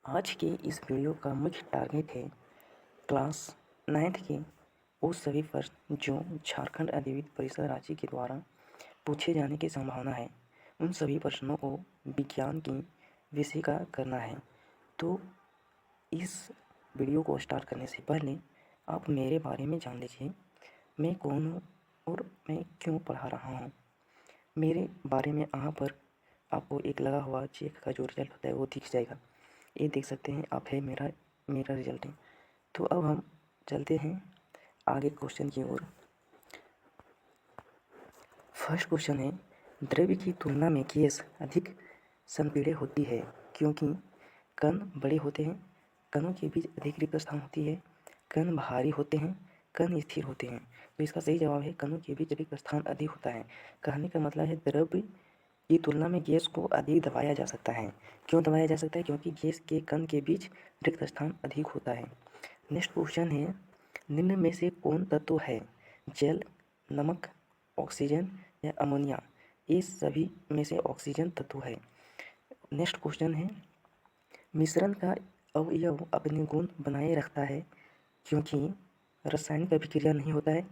आज के इस वीडियो का मुख्य टारगेट है क्लास 9th के वो सभी प्रश्न जो झारखंड अधिविद्य परिषद रांची के द्वारा पूछे जाने की संभावना है। उन सभी प्रश्नों को विज्ञान की विषय का करना है। तो इस वीडियो को स्टार्ट करने से पहले आप मेरे बारे में जान लीजिए, मैं कौन हूँ और मैं क्यों पढ़ा रहा हूँ। मेरे बारे में यहाँ पर आपको एक लगा हुआ चेक का जो रिजल्ट होता है वो दिख जाएगा। ये देख सकते हैं आप, है मेरा रिजल्ट है। तो अब हम चलते हैं आगे क्वेश्चन की ओर। फर्स्ट क्वेश्चन है, द्रव्य की तुलना में गैस अधिक संपीड़ित होती है क्योंकि कण बड़े होते हैं, कणों के बीच अधिक रिक्त स्थान होती है, कण भारी होते हैं, कण स्थिर होते हैं। तो इसका सही जवाब है कणों के बीच रिक्त स्थान अधिक होता है। कहने का मतलब है द्रव्य की तुलना में गैस को अधिक दबाया जा सकता है। क्यों दबाया जा सकता है? क्योंकि गैस के कण के बीच रिक्त स्थान अधिक होता है। नेक्स्ट क्वेश्चन है, निम्न में से कौन तत्व है जल, नमक, ऑक्सीजन या अमोनिया? ये सभी में से ऑक्सीजन तत्व है। नेक्स्ट क्वेश्चन है, मिश्रण का अवयव अपने गुण बनाए रखता है क्योंकि रासायनिक अभिक्रिया नहीं होता है,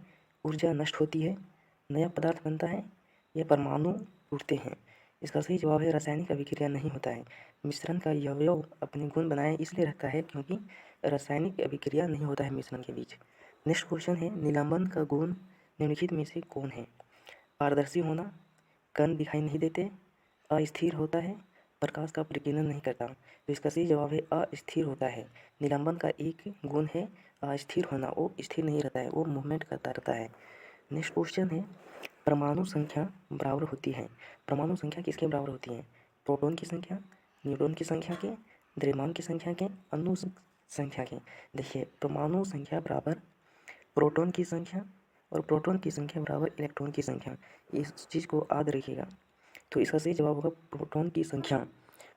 ऊर्जा नष्ट होती है, नया पदार्थ बनता है या परमाणु टूटते हैं। इसका सही जवाब है रासायनिक अभिक्रिया नहीं होता है। मिश्रण का यह अवयव अपने गुण बनाए इसलिए रखता है क्योंकि रासायनिक अभिक्रिया नहीं होता है मिश्रण के बीच। नेक्स्ट क्वेश्चन है, निलंबन का गुण निम्नलिखित में से कौन है? पारदर्शी होना, कण दिखाई नहीं देते, अस्थिर होता है, प्रकाश का प्रकीर्णन नहीं करता। तो इसका सही जवाब है अस्थिर होता है। निलंबन का एक गुण है अस्थिर होना, वो स्थिर नहीं रहता है, वो मूवमेंट करता रहता है। नेक्स्ट क्वेश्चन है, परमाणु संख्या बराबर होती है। परमाणु संख्या किसके बराबर होती है? प्रोटॉन की संख्या, न्यूट्रॉन की संख्या के, द्रव्यमान की संख्या के, अणु संख्या के। देखिए, परमाणु संख्या बराबर प्रोटॉन की संख्या और प्रोटॉन की संख्या बराबर इलेक्ट्रॉन की संख्या। इस चीज़ को याद रखिएगा। तो इसका सही जवाब होगा प्रोटॉन की संख्या।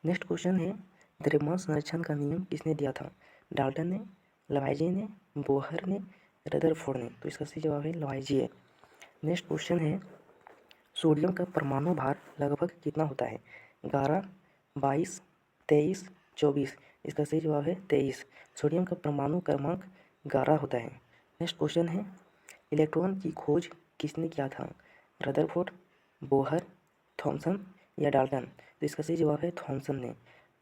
नेक्स्ट क्वेश्चन है, द्रव्यमान संरक्षण का नियम किसने दिया था? डाल्टन ने, लवाइजे ने, बोहर ने, रदरफोर्ड ने। तो इसका सही जवाब है लवाइजे। नेक्स्ट क्वेश्चन है, सोडियम का परमाणु भार लगभग कितना होता है? 11, 22, 23, 24। इसका सही जवाब है 23। सोडियम का परमाणु क्रमांक 11 होता है। नेक्स्ट क्वेश्चन है, इलेक्ट्रॉन की खोज किसने किया था? रदरफोर्ड, बोहर, थॉमसन या डाल्टन? तो इसका सही जवाब है थॉमसन ने।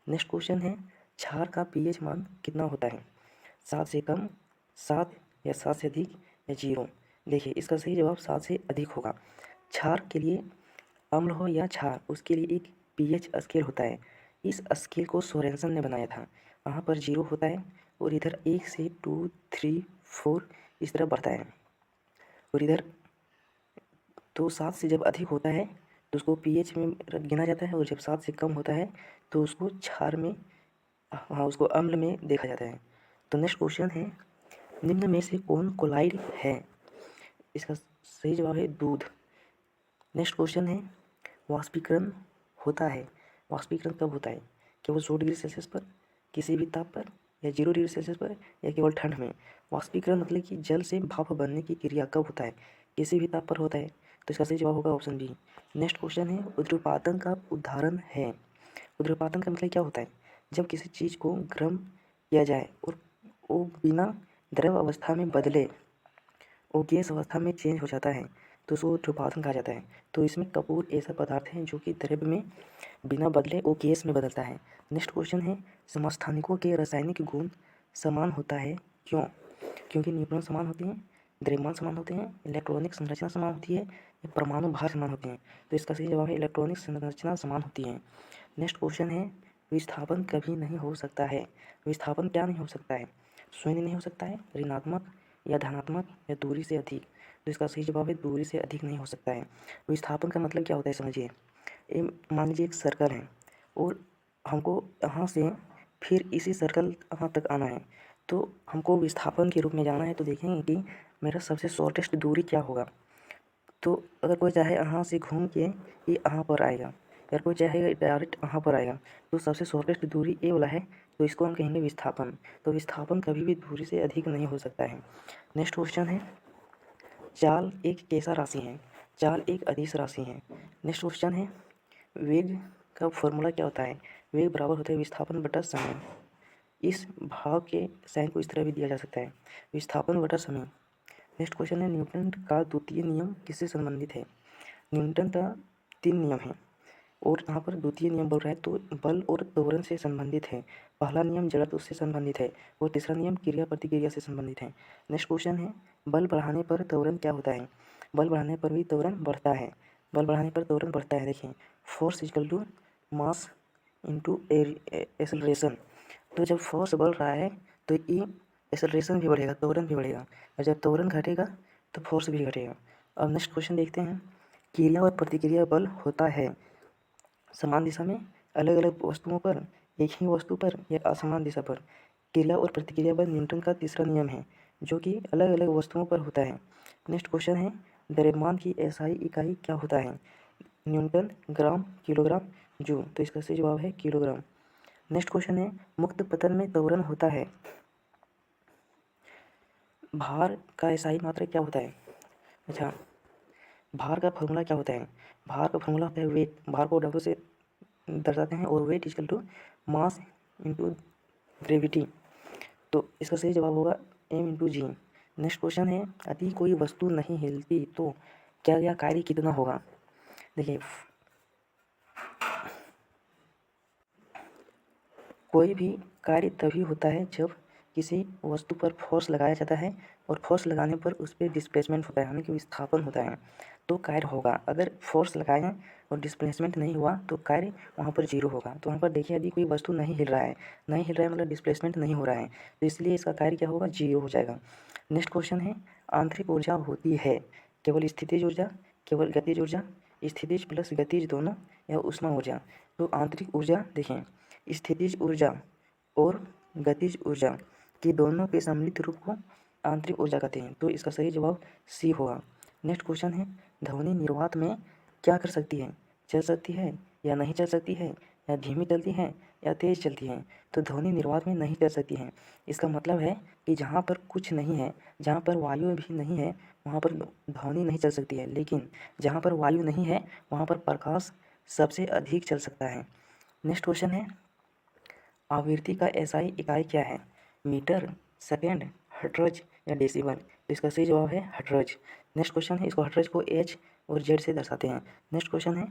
नेक्स्ट क्वेश्चन है, क्षार का पीएच मान कितना होता है? 7 से कम, 7 या 7 से अधिक या 0? देखिए, इसका सही जवाब 7 से अधिक होगा। क्षार के लिए, अम्ल हो या क्षार, उसके लिए एक पीएच स्केल होता है। इस स्केल को सोरेनसन ने बनाया था। वहाँ पर 0 होता है और इधर 1 से 2, 3, 4 इस तरह बढ़ता है। और इधर तो 7 से जब अधिक होता है तो उसको पीएच में गिना जाता है, और जब 7 से कम होता है तो उसको क्षार में, हाँ, उसको अम्ल में देखा जाता है। तो नेक्स्ट क्वेश्चन है, निम्न में से कौन कोलाइड है? इसका सही जवाब है दूध। नेक्स्ट क्वेश्चन है, वाष्पीकरण होता है, वाष्पीकरण कब होता है? केवल 100 डिग्री सेल्सियस पर, किसी भी ताप पर, या 0 डिग्री सेल्सियस पर, या केवल ठंड में? वाष्पीकरण मतलब कि जल से भाप बनने की क्रिया कब होता है? किसी भी ताप पर होता है। तो इसका सही जवाब होगा ऑप्शन बी। नेक्स्ट क्वेश्चन है, ऊर्ध्वपातन का उदाहरण है। ऊर्ध्वपातन का मतलब क्या होता है? जब किसी चीज़ को गर्म किया जाए और वो बिना द्रव अवस्था में बदले वो गैस अवस्था में चेंज हो जाता है तो उसको ध्रुपातन कहा जाता है। तो इसमें कपूर ऐसा पदार्थ है जो कि द्रव्य में बिना बदले वो गैस में बदलता है। नेक्स्ट क्वेश्चन है, समस्थानिकों के रासायनिक गुण समान होता है क्यों? क्योंकि न्यूट्रॉन समान होते हैं, द्रव्यमान समान होते हैं, इलेक्ट्रॉनिक संरचना समान होती है, या परमाणु भार समान होते हैं? तो इसका सही जवाब है इलेक्ट्रॉनिक संरचना समान होती है। नेक्स्ट क्वेश्चन है, विस्थापन कभी नहीं हो सकता है। विस्थापन क्या नहीं हो सकता है? शून्य नहीं हो सकता है, ऋणात्मक या धनात्मक, या दूरी से अधिक? तो इसका सही जवाब है दूरी से अधिक नहीं हो सकता है। विस्थापन का मतलब क्या होता है समझिए। ये मान लीजिए एक सर्कल है और हमको यहाँ से फिर इसी सर्कल यहाँ तक आना है, तो हमको विस्थापन के रूप में जाना है। तो देखेंगे कि मेरा सबसे शॉर्टेस्ट दूरी क्या होगा। तो अगर कोई चाहे यहाँ से घूम के ये यहाँ पर आएगा, अगर कोई चाहेगा डायरेक्ट यहाँ पर आएगा, तो सबसे शॉर्टेस्ट दूरी ये वाला है, तो इसको हम कहेंगे विस्थापन। तो विस्थापन कभी भी दूरी से अधिक नहीं हो सकता है। नेक्स्ट क्वेश्चन है, चाल एक कैसा राशि है? चाल एक अदिश राशि है। नेक्स्ट क्वेश्चन है, वेग का फॉर्मूला क्या होता है? वेग बराबर होता है विस्थापन बटा समय। इस भाव के साइन को इस तरह भी दिया जा सकता है, विस्थापन बटा समय। नेक्स्ट क्वेश्चन है, न्यूटन का द्वितीय नियम किससे संबंधित है? न्यूटन का 3 नियम है और यहाँ पर द्वितीय नियम बोल रहा है तो बल और त्वरण से संबंधित है। पहला नियम जड़त्व से संबंधित है और तीसरा नियम क्रिया प्रतिक्रिया से संबंधित है। नेक्स्ट क्वेश्चन है, बल बढ़ाने पर त्वरण क्या होता है? बल बढ़ाने पर भी त्वरण बढ़ता है। बल बढ़ाने पर त्वरण बढ़ता है। देखिए, force equal to mass into acceleration. तो जब फोर्स बढ़ रहा है तो ये एक्सेलरेशन भी बढ़ेगा, त्वरण भी बढ़ेगा, और जब त्वरण घटेगा तो फोर्स भी घटेगा। अब नेक्स्ट क्वेश्चन देखते हैं, क्रिया और प्रतिक्रिया बल होता है समान दिशा में अलग अलग वस्तुओं पर, एक ही वस्तु पर या असमान दिशा पर। क्रिया और प्रतिक्रिया बल न्यूटन का तीसरा नियम है जो कि अलग अलग वस्तुओं पर होता है। नेक्स्ट क्वेश्चन है, द्रव्यमान की एसआई इकाई क्या होता है? न्यूटन, ग्राम, किलोग्राम, जूल। तो इसका सही जवाब है किलोग्राम। नेक्स्ट क्वेश्चन है, मुक्त पतन में त्वरण होता है, भार का एसआई मात्रक क्या होता है? अच्छा, भार का फॉर्मूला क्या होता है? भार का फॉर्मूला होता है वेट। भार को डब्ल्यू से दर्शाते हैं और weight equal to mass into gravity. तो इसका सही जवाब होगा M into G. Next question है, यदि कोई वस्तु नहीं हिलती तो क्या यह कार्य कितना होगा? देखिए, कोई भी कार्य तभी होता है जब किसी वस्तु पर फोर्स लगाया जाता है और फोर्स लगाने पर उस पर डिस्प्लेसमेंट होता है, यानी कि विस्थापन होता है, तो कार्य होगा। अगर फोर्स लगाएं और डिस्प्लेसमेंट नहीं हुआ तो कार्य वहाँ पर जीरो होगा। तो वहाँ पर देखिए, यदि कोई वस्तु नहीं हिल रहा है, नहीं हिल रहा है मतलब डिस्प्लेसमेंट नहीं हो रहा है, तो इसलिए इसका कार्य क्या होगा? जीरो हो जाएगा। नेक्स्ट क्वेश्चन है, आंतरिक ऊर्जा होती है केवल स्थितिज ऊर्जा, केवल गतिज ऊर्जा, स्थितिज प्लस गतिज दोनों, या ऊष्मा ऊर्जा? तो आंतरिक ऊर्जा देखें, स्थितिज ऊर्जा और गतिज ऊर्जा की दोनों के सम्मिलित रूप को आंतरिक ऊर्जा कहते हैं। तो इसका सही जवाब सी होगा। नेक्स्ट क्वेश्चन है, ध्वनि निर्वात में क्या कर सकती है? चल सकती है या नहीं चल सकती है, या धीमी चलती है या तेज चलती है? तो ध्वनि निर्वात में नहीं चल सकती है। इसका मतलब है कि जहाँ पर कुछ नहीं है, जहाँ पर वायु भी नहीं है, वहाँ पर ध्वनि नहीं चल सकती है, लेकिन जहाँ पर वायु नहीं है वहाँ पर प्रकाश सबसे अधिक चल सकता है। नेक्स्ट क्वेश्चन है, आवृत्ति का एसआई इकाई क्या है? मीटर, सेकेंड, हर्ट्ज या डेसिबल? तो इसका सही जवाब है हर्ट्ज। नेक्स्ट क्वेश्चन है, इसको हर्ट्ज को एच और जेड से दर्शाते हैं। नेक्स्ट क्वेश्चन है,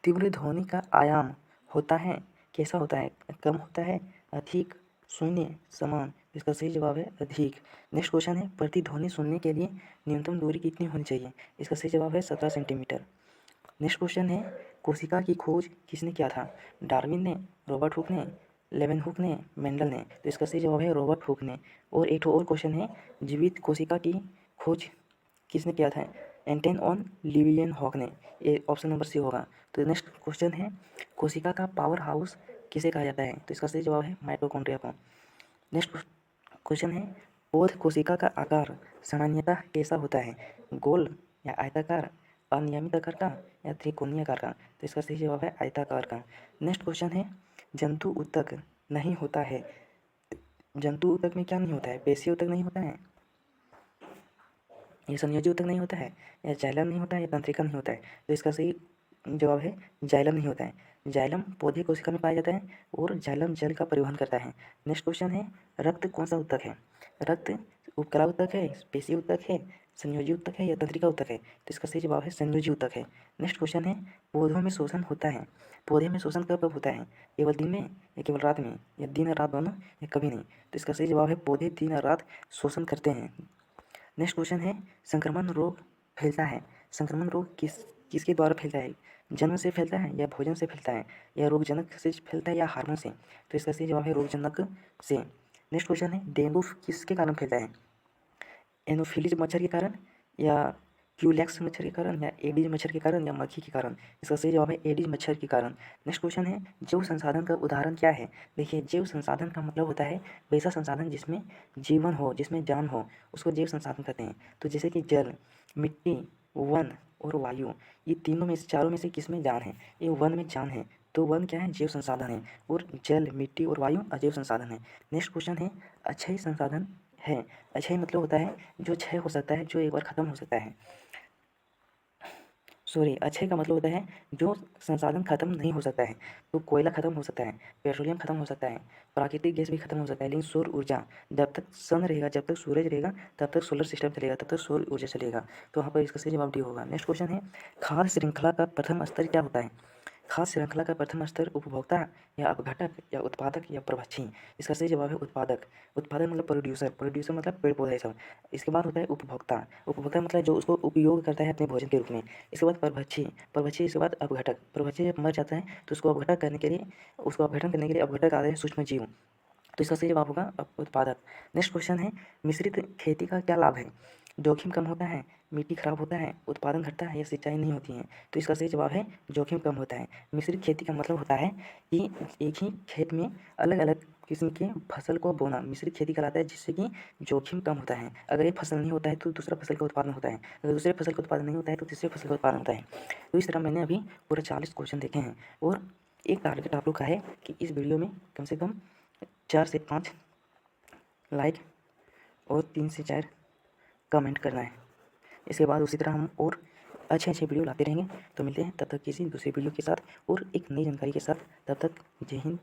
तीव्र ध्वनि का आयाम होता है, कैसा होता है? कम होता है, अधिक, शून्य, समान? इसका सही जवाब है अधिक। नेक्स्ट क्वेश्चन है, प्रतिध्वनि सुनने के लिए न्यूनतम दूरी कितनी होनी चाहिए? इसका सही जवाब है 17 सेंटीमीटर। नेक्स्ट क्वेश्चन है, कोशिका की खोज किसने किया था? डार्विन ने, रॉबर्ट हुक ने, लेवेनहुक ने, मेंडल ने? तो इसका सही जवाब है रॉबर्ट हुक ने। और एक और क्वेश्चन है, जीवित कोशिका की खोज किसने किया था? एंटन ऑन लीवियनहॉक ने। ये ऑप्शन नंबर सी होगा। तो नेक्स्ट क्वेश्चन है, कोशिका का पावर हाउस किसे कहा जाता है? तो इसका सही जवाब है माइटोकॉन्ड्रिया को। नेक्स्ट क्वेश्चन है, पौध कोशिका का आकार सामान्यतः कैसा होता है? गोल या आयताकार, अनियमित आकार का, या त्रिकोणीय आकार का? तो इसका सही जवाब है आयताकार का। नेक्स्ट क्वेश्चन है, जंतु ऊतक नहीं होता है, जंतु ऊतक में क्या नहीं होता है? पेशी ऊतक नहीं होता है, ये संयोजी ऊतक नहीं होता है, या जाइलम नहीं होता है, या तंत्रिका नहीं होता है? तो इसका सही जवाब है जाइलम नहीं होता है। जाइलम पौधे कोशिका में पाया जाता है और जाइलम जल का परिवहन करता है। नेक्स्ट क्वेश्चन है, रक्त कौन सा ऊतक है? रक्त उपकला ऊतक है, पेशी ऊतक है, संयोजी ऊतक है, या तंत्रिका ऊतक है? तो इसका सही जवाब है संयोजी ऊतक है। नेक्स्ट क्वेश्चन है, पौधों में शोषण होता है, पौधे में शोषण कब कब होता है? केवल दिन में या केवल रात में, या दिन और रात दोनों, या कभी नहीं? तो इसका सही जवाब है पौधे दिन और रात शोषण करते हैं। नेक्स्ट क्वेश्चन है, संक्रमण रोग फैलता है, संक्रमण रोग किसके द्वारा फैलता है? जन्म से फैलता है, या भोजन से फैलता है, या रोगजनक से फैलता है, या हार्मोन से? तो इसका सही जवाब है रोगजनक से। नेक्स्ट क्वेश्चन है, डेंगू किसके कारण फैलता है? एनोफिलीज मच्छर के कारण, या क्यूलेक्स मच्छर के कारण, या एडिज मच्छर के कारण, या मक्खी के कारण? इसका सही जवाब है एडिज मच्छर के कारण। नेक्स्ट क्वेश्चन है, जैव संसाधन का उदाहरण क्या है? देखिए, जैव संसाधन का मतलब होता है वैसा संसाधन जिसमें जीवन हो, जिसमें जान हो, उसको जैव संसाधन कहते हैं। तो जैसे कि जल, मिट्टी, वन और वायु, ये तीनों में से, चारों में से किसमें जान है? ये वन में जान है। तो वन क्या है? जैव संसाधन है, और जल, मिट्टी और वायु अजैव संसाधन है। नेक्स्ट क्वेश्चन है, अक्षय संसाधन है, अक्षय मतलब होता है जो क्षय हो सकता है, जो एक बार खत्म हो सकता है। सॉरी, अक्षय का मतलब होता है जो संसाधन खत्म नहीं हो सकता है। तो कोयला खत्म हो सकता है, पेट्रोलियम खत्म हो सकता है, प्राकृतिक गैस भी खत्म हो सकता है, लेकिन सौर ऊर्जा, जब तक सन रहेगा, जब तक सूरज रहेगा, तब तक सोलर सिस्टम चलेगा, तब तक सौर ऊर्जा चलेगा। तो वहाँ पर इसका सही जवाब डी होगा। नेक्स्ट क्वेश्चन है, खाद्य श्रृंखला का प्रथम स्तर क्या होता है? खाद्य श्रृंखला का प्रथम स्तर उपभोक्ता या अपघटक या उत्पादक या प्रभक्षी? इसका सही जवाब है उत्पादक। उत्पादक मतलब प्रोड्यूसर, प्रोड्यूसर मतलब पेड़ पौधा ये सब। इसके बाद होता है उपभोक्ता, उपभोक्ता मतलब जो उसको उपयोग करता है अपने भोजन के रूप में। इसके बाद परभक्षी, परभक्षी इसके बाद अपघटक, परभक्षी जब मर जाता है तो उसको अपघटन करने के लिए अपघटक आते हैं सूक्ष्म जीव। तो इसका सही जवाब होगा उत्पादक। नेक्स्ट क्वेश्चन है, मिश्रित खेती का क्या लाभ है? जोखिम कम होता है, मिट्टी खराब होता है, उत्पादन घटता है या सिंचाई नहीं होती है? तो इसका सही जवाब है जोखिम कम होता है। मिश्रित खेती का मतलब होता है कि एक ही खेत में अलग अलग किस्म के फसल को बोना मिश्रित खेती कहलाता है, जिससे कि जोखिम कम होता है। अगर एक फसल नहीं होता है तो दूसरा फसल का उत्पादन होता है, अगर दूसरे फसल का उत्पादन नहीं होता है तो तीसरे फसल का उत्पादन होता है। तो इस तरह मैंने अभी पूरा 40 क्वेश्चन देखे हैं, और एक टारगेट आप लोग का है कि इस वीडियो में कम से कम 4 से 5 लाइक और 3 से 4 कमेंट करना है। इसके बाद उसी तरह हम और अच्छे अच्छे वीडियो लाते रहेंगे। तो मिलते हैं तब तक किसी दूसरे वीडियो के साथ और एक नई जानकारी के साथ। तब तक जय हिंद,